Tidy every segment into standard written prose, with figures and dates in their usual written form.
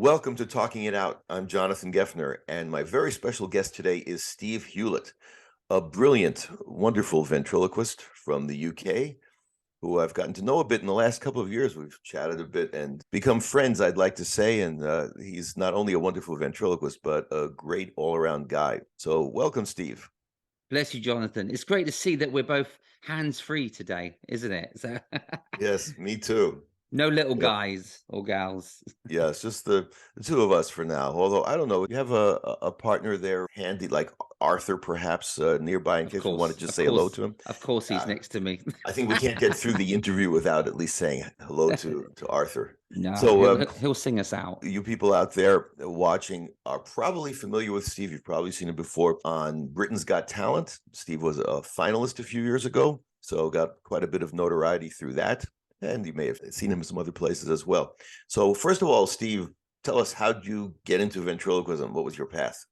Welcome to Talking It Out. I'm Jonathan Geffner, and my very special guest today is Steve Hewlett, a brilliant, wonderful ventriloquist from the UK, who I've gotten to know a bit in the last couple of years. We've chatted a bit and become friends, I'd like to say, and he's not only a wonderful ventriloquist, but a great all-around guy. So welcome, Steve. Bless you, Jonathan. It's great to see that we're both hands-free today, isn't it? So Yes, me too. no little Yeah. guys or gals. Yeah, it's just the two of us for now. Although I don't know, you have a partner there handy, like Arthur, perhaps nearby, in Of case we want to course, just of say hello course, to him. of course, he's Uh, next to me. I think we can't get through the interview without at least saying hello to Arthur. No, So he'll sing us out. you people out there watching are probably familiar with Steve. You've probably seen him before on Britain's Got Talent. Steve was a finalist a few years ago, so got quite a bit of notoriety through that. And you may have seen him in some other places as well. So first of all, Steve, tell us, how'd you get into ventriloquism? What was your path?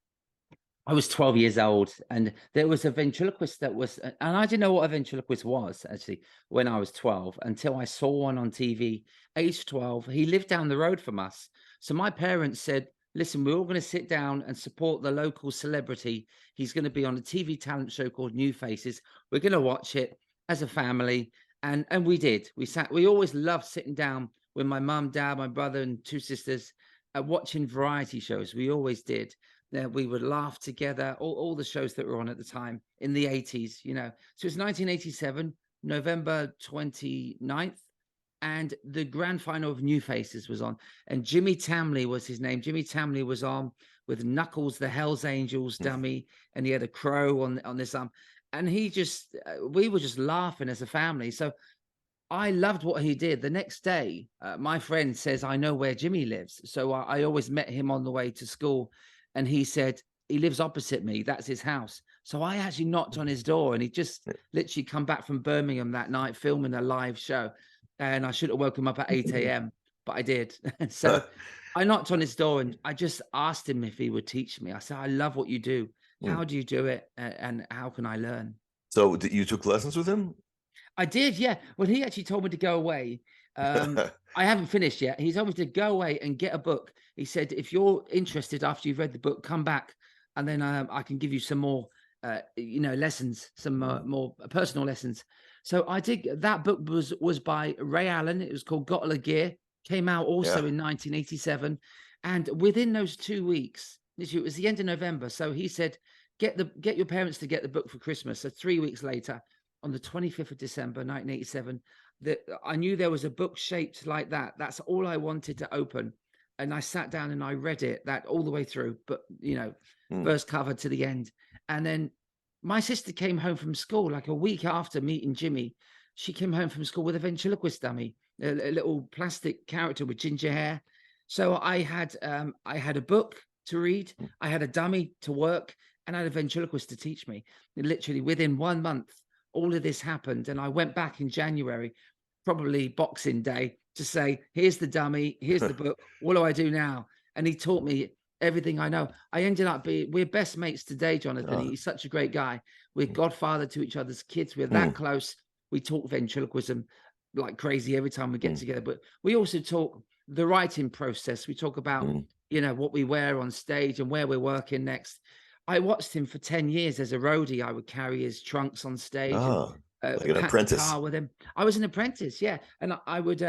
I was 12 years old, and there was a ventriloquist that was, and I didn't know what a ventriloquist was actually when I was 12 until I saw one on TV. Age 12, he lived down the road from us. So my parents said, listen, we're all going to sit down and support the local celebrity. He's going to be on a TV talent show called New Faces. We're going to watch it as a family. And we did. We sat, we always loved sitting down with my mum, dad, my brother, and two sisters watching variety shows. We always did. We would laugh together, all the shows that were on at the time in the 80s, you know. So it's 1987, November 29th, and the grand final of New Faces was on. And Jimmy Tamley was his name. Jimmy Tamley was on with Knuckles, the Hells Angels dummy, and he had a crow on this arm. And he just, we were just laughing as a family. So I loved what he did. The next day, my friend says, I know where Jimmy lives. So I always met him on the way to school. And he said, he lives opposite me. That's his house. So I actually knocked on his door, and he just literally come back from Birmingham that night filming a live show. And I should have woken him up at 8 a.m., but I did. And so I knocked on his door and I just asked him if he would teach me. I said, I love what you do. Hmm. How do you do it? And how can I learn? So you took lessons with him? I did, yeah. Well, he actually told me to go away. I haven't finished yet. He told me to go away and get a book. He said, if you're interested after you've read the book, come back, and then I can give you some more, lessons, some more personal lessons. So I did. That book was by Ray Allen. It was called Got a Gear. Came out also Yeah. in 1987, and within those 2 weeks, literally, it was the end of November. So he said, get your parents to get the book for Christmas. So 3 weeks later, on the 25th of December, 1987, that I knew there was a book shaped like that. That's all I wanted to open. And I sat down and I read it that all the way through, but Hmm. first cover to the end. And then my sister came home from school like a week after meeting Jimmy. She came home from school with a ventriloquist dummy, a little plastic character with ginger hair. So I had a book to read, I had a dummy to work, and I had a ventriloquist to teach me. And literally within 1 month, all of this happened. And I went back in January, probably Boxing Day, to say, here's the dummy, here's the book. What do I do now? And he taught me everything I know. I ended up we're best mates today, Jonathan. Uh, He's such a great guy. We're godfather to each other's kids. We're hmm, that close. We talk ventriloquism like crazy every time we get hmm, together. But we also talk the writing process. We talk about, hmm. what we wear on stage and where we're working next. I watched him for 10 years as a roadie. I would carry his trunks on stage and Ah, like an pack the apprentice. car with him. I was an apprentice, yeah. And I would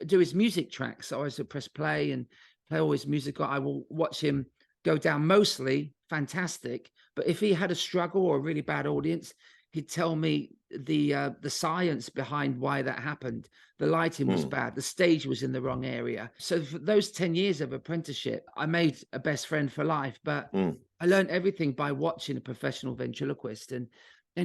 do his music tracks. So I used to press play and play all his music. I will watch him go down, mostly fantastic. But if he had a struggle or a really bad audience, he'd tell me the science behind why that happened. The lighting was Hmm, bad. The stage was in the wrong area. So for those 10 years of apprenticeship, I made a best friend for life. But hmm. I learned everything by watching a professional ventriloquist, and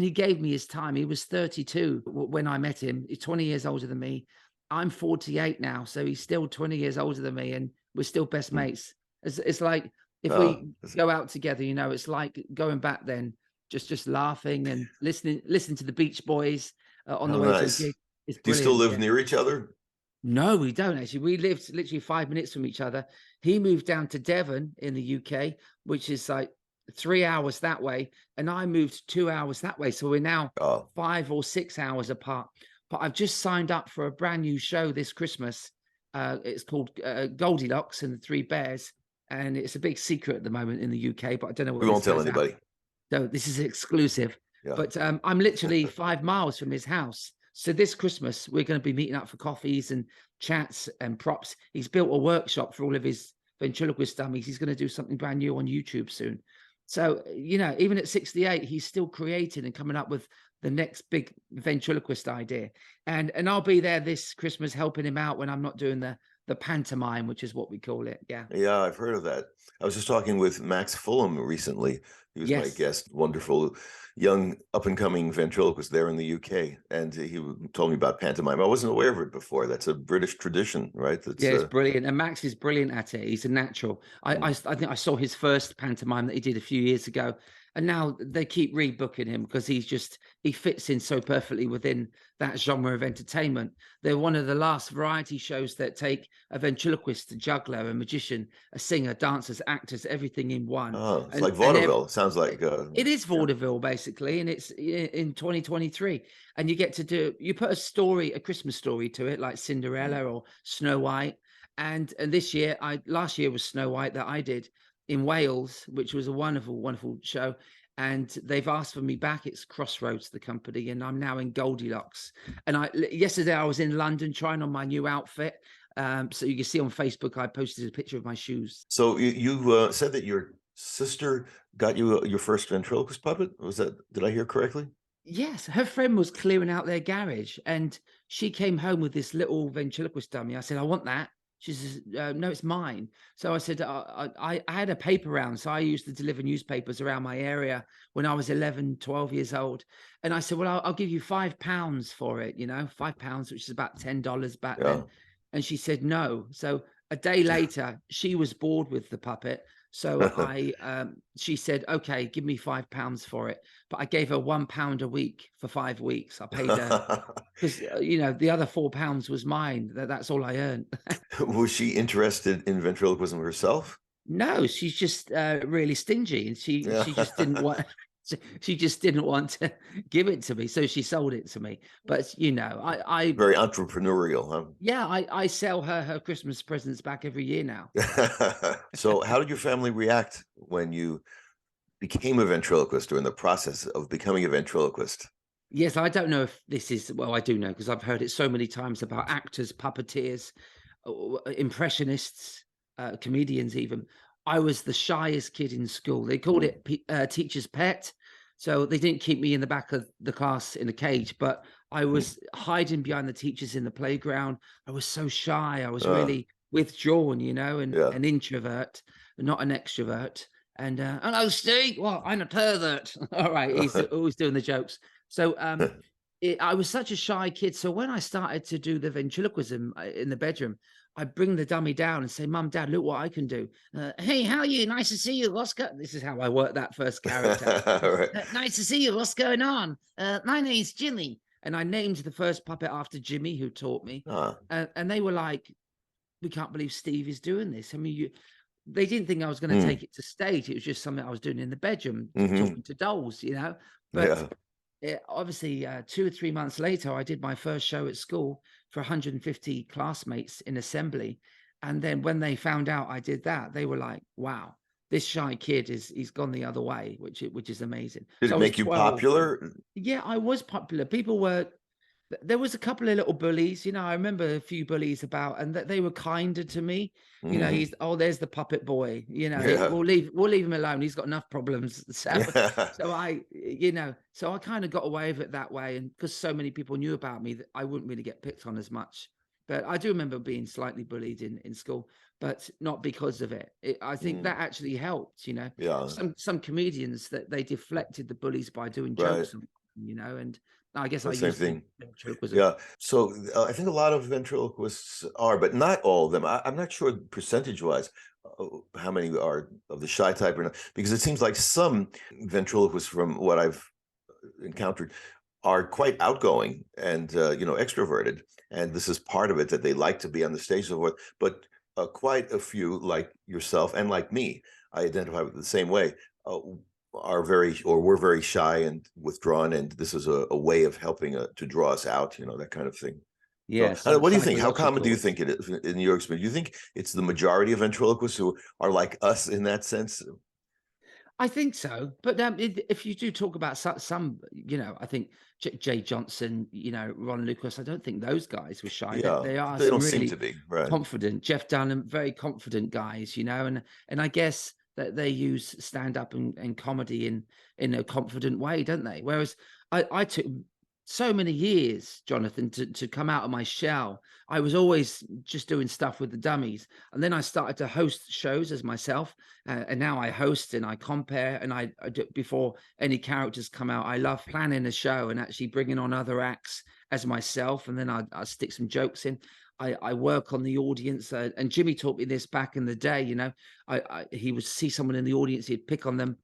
he gave me his time. He was 32 when I met him. He's 20 years older than me. I'm 48 now, so he's still 20 years older than me, and we're still best Hmm. mates. It's like if Oh, we go out together, it's like going back then, just laughing and listening to the Beach Boys on the how way to a nice. gig. It's Do you still brilliant. live Yeah. near each other? No, we don't actually. We lived literally 5 minutes from each other. He moved down to Devon in the UK, which is like 3 hours that way, and I moved 2 hours that way. So we're now Oh, 5 or 6 hours apart. But I've just signed up for a brand new show this Christmas It's called Goldilocks and the Three Bears, and it's a big secret at the moment in the UK, but I don't know We what won't this tell goes out. anybody. So this is exclusive. Yeah. But I'm literally 5 miles from his house. So this Christmas, we're going to be meeting up for coffees and chats and props. He's built a workshop for all of his ventriloquist dummies. He's going to do something brand new on YouTube soon. So, even at 68, he's still creating and coming up with the next big ventriloquist idea. And I'll be there this Christmas helping him out when I'm not doing the pantomime, which is what we call it. Yeah. Yeah, I've heard of that. I was just talking with Max Fulham recently. He was my Yes. guest, wonderful young up and coming ventriloquist there in the UK. And told me about pantomime. I wasn't aware of it before. That's a British tradition, right? That's Yeah, it's brilliant. And Max is brilliant at it. He's a natural. mm. I think I saw his first pantomime that he did a few years ago. And now they keep rebooking him because he fits in so perfectly within that genre of entertainment. They're one of the last variety shows that take a ventriloquist, a juggler, a magician, a singer, dancers, actors, everything in one. Oh, it's And like vaudeville. Sounds like it is yeah. vaudeville basically, and it's in 2023. And you put a Christmas story to it, like Cinderella or Snow White. And this year, last year was Snow White that I did in Wales, which was a wonderful, wonderful show. And they've asked for me back. It's Crossroads, the company, and I'm now in Goldilocks. And yesterday I was in London trying on my new outfit. So you can see on Facebook, I posted a picture of my shoes. So you said that your sister got you your first ventriloquist puppet. Did I hear correctly? Yes, her friend was clearing out their garage and she came home with this little ventriloquist dummy. I said, I want that. She says, no, it's mine. So I said, I had a paper round. So I used to deliver newspapers around my area when I was 11, 12 years old. And I said, well, I'll give you £5 for it, £5, which is about $10 back Yeah. then. And she said, no. So a day later, she was bored with the puppet. So she said, okay, give me £5 for it. But I gave her £1 a week for 5 weeks. I paid her because, the other £4 was mine. That's all I earned. Was she interested in ventriloquism herself? No, she's just really stingy, and she just didn't want. She just didn't want to give it to me, so she sold it to me. But I Very entrepreneurial, huh? yeah, I sell her Christmas presents back every year now. So how did your family react when you became a ventriloquist or in the process of becoming a ventriloquist? Yes, I don't know if this is, well, I do know because I've heard it so many times about actors, puppeteers, impressionists, comedians even. I was the shyest kid in school. They called it teacher's pet. So they didn't keep me in the back of the class in a cage, but I was hiding behind the teachers in the playground. I was so shy. I was really withdrawn, and an introvert, not an extrovert. And hello, Steve. Well, I'm a pervert. All right, he's always doing the jokes. So I was such a shy kid. So when I started to do the ventriloquism in the bedroom, I bring the dummy down and say, Mum, Dad, look what I can do. Hey, how are you? Nice to see you. This is how I work that first character. Right. Nice to see you. What's going on? My name's Jimmy. And I named the first puppet after Jimmy, who taught me. And they were like, we can't believe Steve is doing this. I mean, they didn't think I was going to take it to stage. It was just something I was doing in the bedroom, talking to dolls, But obviously, 2 or 3 months later, I did my first show at school for 150 classmates in assembly. And then when they found out I did that, they were like, wow, this shy kid he's gone the other way, which is amazing. Did So it make you popular? Yeah, I was popular. There was a couple of little bullies, I remember a few bullies about, and that they were kinder to me. There's the puppet boy, we'll leave him alone. He's got enough problems. So I kind of got away with it that way. And because so many people knew about me, that I wouldn't really get picked on as much. But I do remember being slightly bullied in school, but not because of it. I think that actually helped, Yeah. Some comedians that they deflected the bullies by doing jokes, and I guess I Same used thing. ventriloquism. Yeah. So I think a lot of ventriloquists are, but not all of them. I'm not sure percentage wise how many are of the shy type or not, because it seems like some ventriloquists, from what I've encountered, are quite outgoing and extroverted, and this is part of it, that they like to be on the stage and so forth. But quite a few, like yourself and like me, I identify with the same way. We're very shy and withdrawn, and this is a way of helping to draw us out, that kind of thing. So, Yeah, what do you think? How common do psychological. you think it is in your experience? Do you think it's the majority of ventriloquists who are like us in that sense? I think so, but if you do talk about some, I think Jay Johnson, Ron Lucas, I don't think those guys were shy. They, Yeah, they are they some don't seem to really be, right? confident. Jeff Dunham, very confident guys, and I guess that they use stand up and comedy in a confident way, don't they? Whereas I took so many years, Jonathan, to come out of my shell. I was always just doing stuff with the dummies, and then I started to host shows as myself, and now I host and I compare, and I do, before any characters come out, I love planning a show and actually bringing on other acts as myself, and then I stick some jokes in. I work on the audience, and Jimmy taught me this back in the day. He would see someone in the audience, he'd pick on them,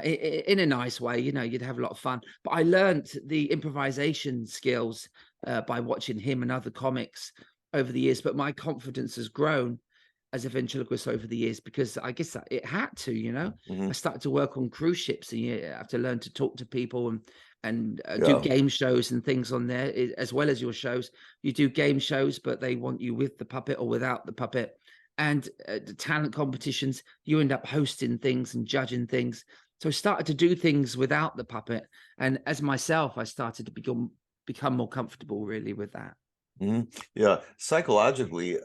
in a nice way. You'd have a lot of fun. But I learned the improvisation skills by watching him and other comics over the years. But my confidence has grown as a ventriloquist over the years because I guess that it had to. I Hmm. started to work on cruise ships, and you have to learn to talk to people and do Yeah. game shows and things on there as well as your shows. You do game shows, but they want you with the puppet or without the puppet. And the talent competitions, you end up hosting things and judging things. So I started to do things without the puppet, and as myself, I started to become more comfortable really with that. Hmm. Yeah. Psychologically,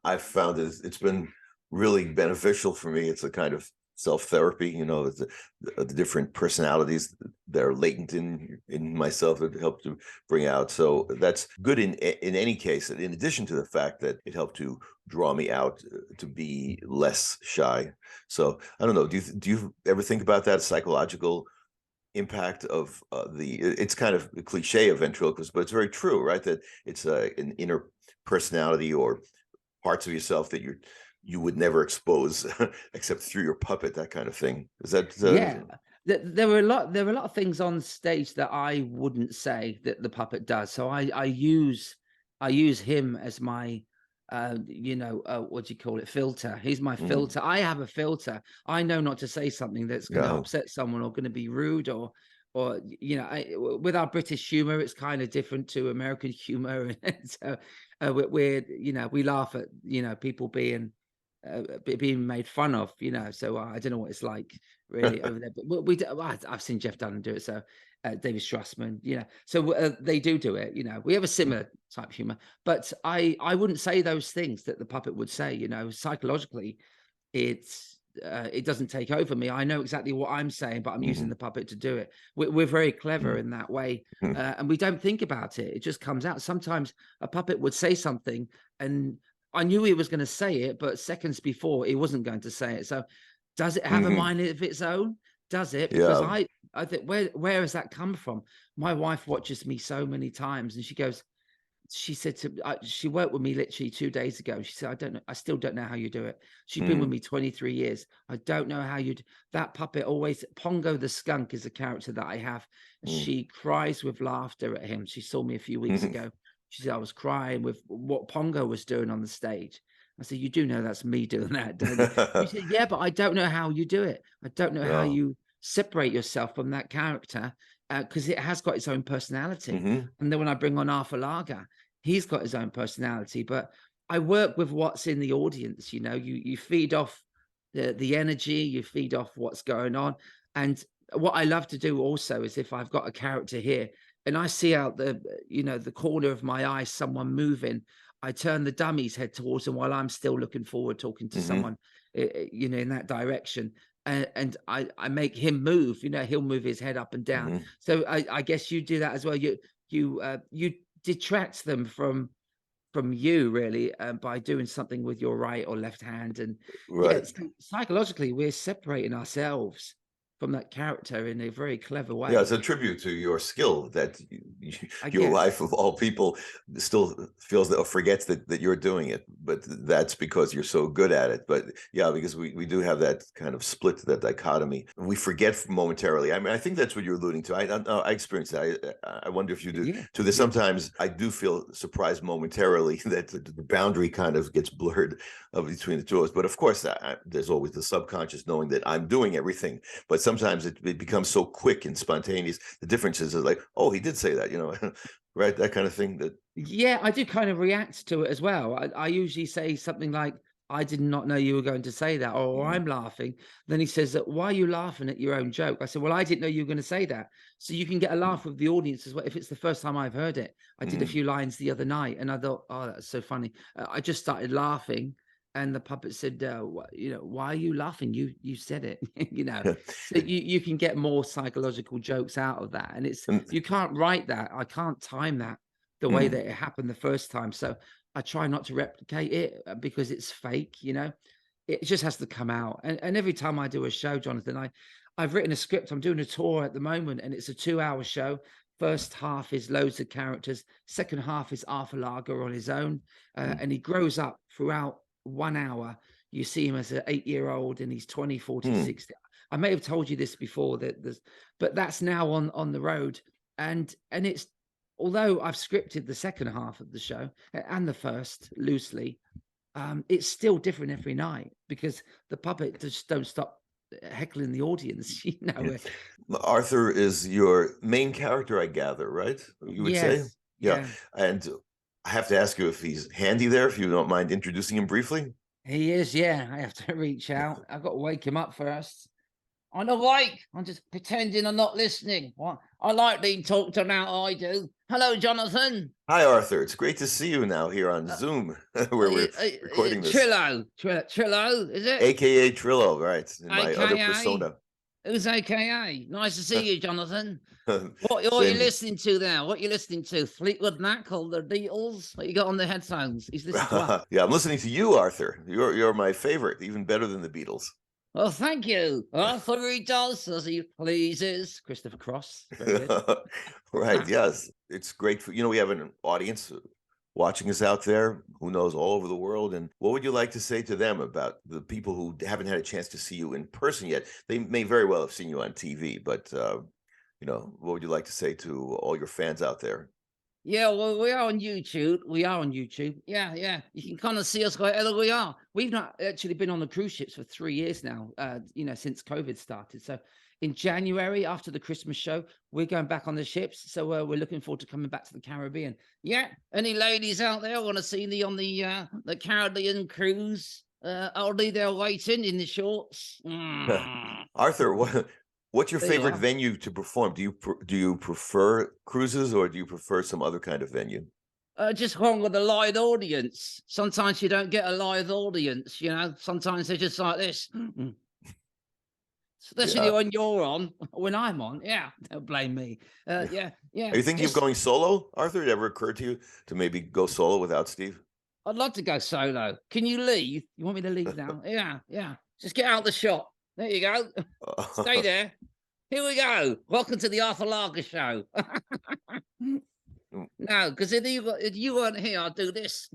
I've found it's been really beneficial for me. It's a kind of self-therapy, the different personalities that are latent in myself that help to bring out. So that's good in any case. In addition to the fact that it helped to draw me out to be less shy. So I don't know. Do you ever think about that psychological impact of it's kind of a cliche of ventriloquism, but it's very true, right? That it's an inner personality or parts of yourself that you would never expose except through your puppet, that kind of thing. Is that Yeah, there were a lot of ththings on stage that I wouldn't say that the puppet does. So I use him as my what do you call it, filter. He's my Mhm. filter. I have a filter. I know not to say something that's going to Yeah. upset someone or going to be rude or with our British humor, it's kind of different to American humor. And so we laugh at people being made fun of. So I don't know what it's like really over there, but I've seen Jeff Dunham do it. So David Strassman, so they do it. We have a similar type of humor, but I wouldn't say those things that the puppet would say. Psychologically, it doesn't take over me. I know exactly what I'm saying, but I'm using Mhm. the puppet to do it. We're very clever Mhm. in that way, Mhm. and we don't think about it. It just comes out. Sometimes a puppet would say something, and I knew he was going to say it, but seconds before he wasn't going to say it. So, does it have a Mhm. mind of its own? Does it? Because Yeah. I think where has that come from? My wife watches me so many times, and she said she worked with me literally 2 days ago. She said, I don't know, I still don't know how you do it. She's been with Mhm. me 23 years. I don't know how that puppet always, Pongo the skunk is a character that I have. Mhm. She cries with laughter at him. She saw me a few weeks Mhm. ago. She said, I was crying with what Pongo was doing on the stage. I said, you do know that's me doing that, don't you? She said, yeah, but I don't know how you do it. I don't know how Yeah. you separate yourself from that character because it has got its own personality. Mhm. And then when I bring on Arthur Lager, he's got his own personality, but I work with what's in the audience. You feed off the energy, you feed off what's going on. And what I love to do also is if I've got a character here and I see out the corner of my eye someone moving, I turn the dummy's head towards them while I'm still looking forward, talking to Mhm. someone, in that direction. And I make him move. He'll move his head up and down. Mhm. So I guess you do that as well. You detract them from you really, by doing something with your right or left hand. And yeah, Right. psychologically we're separating ourselves from that character in a very clever Yeah, it's way, a tribute to your skill that I your wife, guess. of all people, still feels that or forgets that you're doing it. But that's because you're so good at it. But yeah, because we do have that kind of split, that dichotomy. We forget momentarily. I mean, I think that's what you're alluding to. I experience that. I wonder if you do Yeah, to this. yeah, Sometimes I do feel surprised momentarily that the boundary kind of gets blurred between the two of us. But of course, there's always the subconscious knowing that I'm doing everything. But sometimes it becomes so quick and spontaneous. The difference is like, oh, he did say that, right? That kind of thing. That Yeah, I do kind of react to it as well. I usually say something like, "I did not know you were going to say that," or mm, "I'm laughing." Then he says, "Why are you laughing at your own joke?" I said, "Well, I didn't know you were going to say that." So you can get a laugh with the audience as well if it's the first time I've heard it. I did a mm, few lines the other night, and I thought, "Oh, that's so funny." I just started laughing, and the puppet said, "Why are you laughing? You said it." So you can get more psychological jokes out of that, and and, you can't write that. I can't time that the way mm, that it happened the first time. So I try not to replicate it because it's fake, It just has to come out. And every time I do a show, Jonathan, I've written a script. I'm doing a tour at the moment, and it's a 2-hour show. First half is loads of characters. Second half is Arthur Lager on his own, mm, and he grows up throughout 1 hour. You see him as an 8-year-old, and he's 20, 40, mm. 60. I may have told you this before but that's now on the road, and it's although I've scripted the second half of the show and the first loosely, it's still different every night because the puppet just don't stop heckling the audience. Yeah. Arthur is your main character, I gather, right? You would say? Yes, Yeah. yeah, And I have to ask you if he's handy there, if you don't mind introducing him briefly. he is. Yeah, I have to reach out. I've got to wake him up first. I'm awake. I'm just pretending I'm not listening. What? I like being talked to now. I do. Hello, Jonathan. Hi, Arthur. It's great to see you now here on Uh, Zoom, where we're recording this. Trillo, is it? AKA Trillo, right? In my other AKA. persona. Who's AKA? Nice to see you, Jonathan. What are you Same. listening to now? What are you listening to? Fleetwood Mac or the Beatles? What you got on the headphones? He's listening to us. Yeah, I'm listening to you, Arthur. You're my favorite, even better than the Beatles. Well, thank you. Arthur, he does as he pleases. Christopher Cross. Very good. Right. Yes. It's great for, we have an audience watching us out there, who knows, all over the world. And what would you like to say to them about the people who haven't had a chance to see you in person yet? They may very well have seen you on TV, but, what would you like to say to all your fans out there? Yeah, well, we are on YouTube. We are on YouTube. Yeah, yeah. You can kind of see us wherever we are. We've not actually been on the cruise ships for 3 years now, since COVID started. So in January, after the Christmas show, we're going back on the ships. So we're looking forward to coming back to the Caribbean. Yeah. Any ladies out there want to see me on the Caribbean cruise? I'll be there waiting in the shorts. Arthur, what's your There you favorite are. venue to perform? Do you prefer cruises, or do you prefer some other kind of venue? Just one with a live audience. Sometimes you don't get a live audience, Sometimes they're just like this. Especially Yeah. when you're on, when I'm on. Yeah, don't blame me. Yeah, yeah. Are you thinking of Just going solo, Arthur? It ever occurred to you to maybe go solo without Steve? I'd love to go solo. Can you leave? You want me to leave now? Yeah, yeah. Just get out the shot. There you go. Stay there. Here we go. Welcome to the Arthur Lager show. No, because if you weren't here, I'd do this.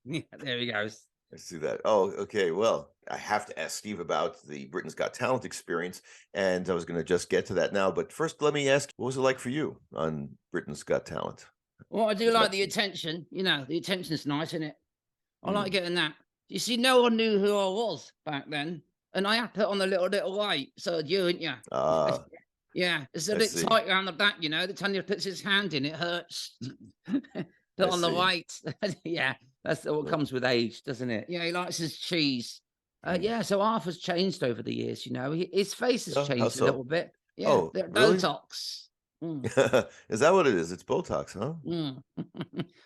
Yeah, there he goes. I see that. Oh, okay. Well, I have to ask Steve about the Britain's Got Talent experience, and I was going to just get to that now. But first, let me ask, what was it like for you on Britain's Got Talent? Well, I do Was like that? the attention. The attention's nice, isn't it? I like Mm, getting that. You see, no one knew who I was back then, and I had put on a little weight. So you, ain't you? ah, Yeah, it's a I bit see. tight around the back. The time you puts his hand in, it hurts. I Put on the see. weight. Yeah, that's what Well, comes with age, doesn't it? Yeah, he likes his cheese. mm. Yeah, so Arthur's changed over the years. His face has Oh, how changed a little so? bit. Yeah, Oh, the really? Botox. Mm, Is that what it is? It's Botox, huh? mm.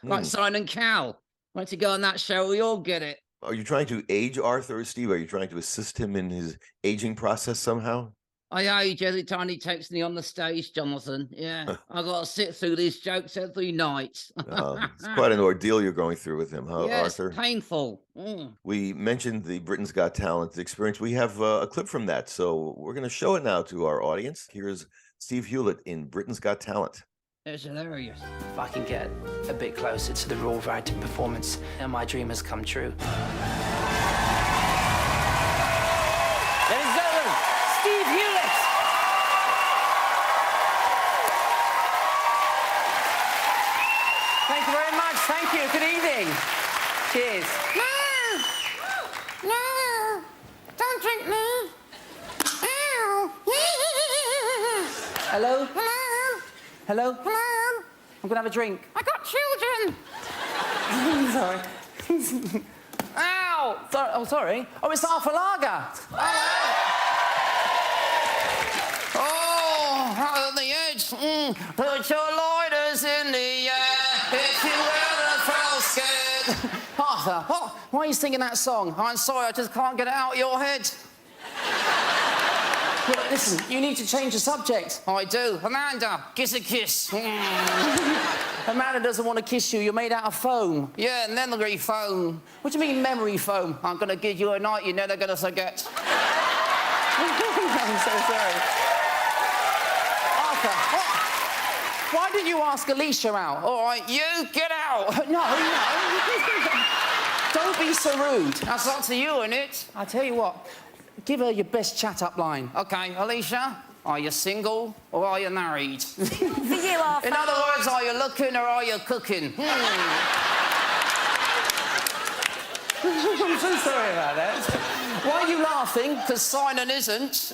Like Hmm. Simon Cowell. Went to go on that show, we all get it. Are you trying to age Arthur or Steve? Are you trying to assist him in his aging process somehow? I age every time he takes me on the stage, Jonathan. Yeah, I got to sit through these jokes every night. It's quite an ordeal you're going through with him, huh, Yes, Arthur? painful. Mm. We mentioned the Britain's Got Talent experience. We have a clip from that, so we're going to show it now to our audience. Here's Steve Hewlett in Britain's Got Talent. It's hilarious. If I can get a bit closer to the raw writing performance, and my dream has come true. Ladies and gentlemen, Steve Hewlett. Thank you very much. Thank you. Good evening. Cheers. No! No! Don't drink me! Ow! Hello? Hello? I'm gonna have a drink. I got children. Sorry. Ow! Oh, sorry. Oh, it's Arthur Lager. Oh, out of the edge. Put your lighters in the air if you ever felt scared. Arthur, why are you singing that song? I'm sorry, I just can't get it out of your head. Look, listen, you need to change the subject. I do. Amanda, kiss a kiss. Amanda doesn't want to kiss you. You're made out of foam. Yeah, memory foam. What do you mean memory foam? I'm going to give you a night you're never going to forget. I'm so sorry. Arthur, why did you ask Alicia out? All right, you get out. No. Don't be so rude. That's up to you, innit? I tell you what. Give her your best chat-up line. OK, Alicia, are you single or are you married? For you, Arthur. In other words, are you looking or are you cooking? I'm so sorry about that. Why are you laughing? Because Simon isn't.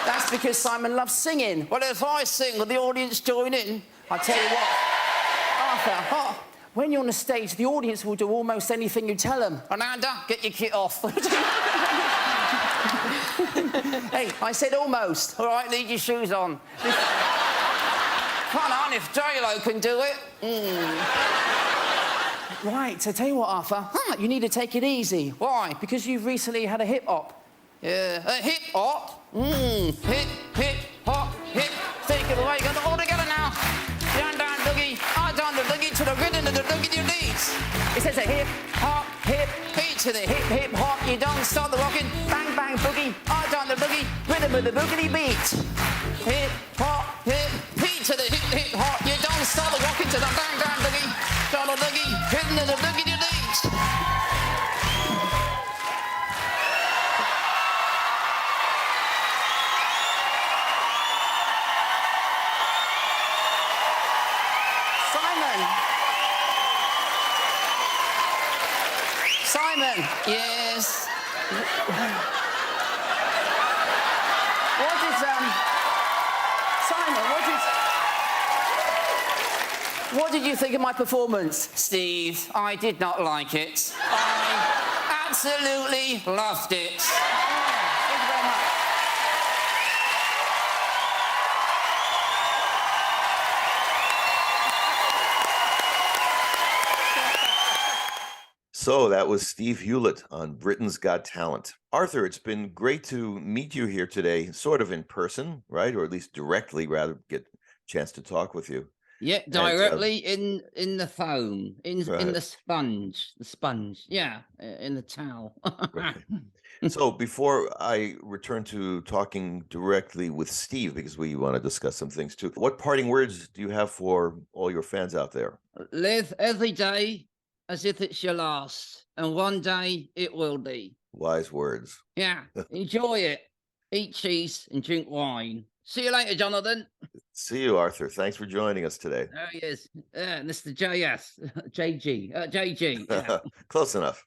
That's because Simon loves singing. Well, if I sing, will the audience join in? I tell you what, Arthur, when you're on the stage, the audience will do almost anything you tell them. Amanda, get your kit off. Hey, I said almost. All right, leave your shoes on. Come on, if J-Lo can do it. Right, so tell you what, Arthur, you need to take it easy. Why? Because you've recently had a hip-hop. Yeah, a hip-hop? Hip, hip, hop, hip. Take it away, got it all together now. Down, down, boogie. I down the boogie to the rhythm of the boogie your knees. It says a hip, hop, hip, beat to the hip, hip, hop. You don't start the rocking. Bang, bang, boogie. I down the boogie, rhythm of the boogity beat. Hip, hop, hip, beat to the hip, hip, hop. You don't start the rocking to the bang, bang, boogie. Start the boogie, rhythm of the boogie your knees. Simon, yes. Simon, what did you think of my performance? Steve, I did not like it. I absolutely loved it. Thank you very much. So that was Steve Hewlett on Britain's Got Talent. Arthur, it's been great to meet you here today, sort of in person, right? Or at least directly, rather get a chance to talk with you. Yeah, directly in the foam, in the sponge. Yeah, in the towel. Right. So before I return to talking directly with Steve, because we want to discuss some things too, what parting words do you have for all your fans out there? Live every day as if it's your last, and one day it will be. Wise words. Yeah, enjoy it. Eat cheese and drink wine. See you later, Jonathan. See you, Arthur. Thanks for joining us today. Oh, yes. Mr. JS. JG. JG. Yeah. Close enough.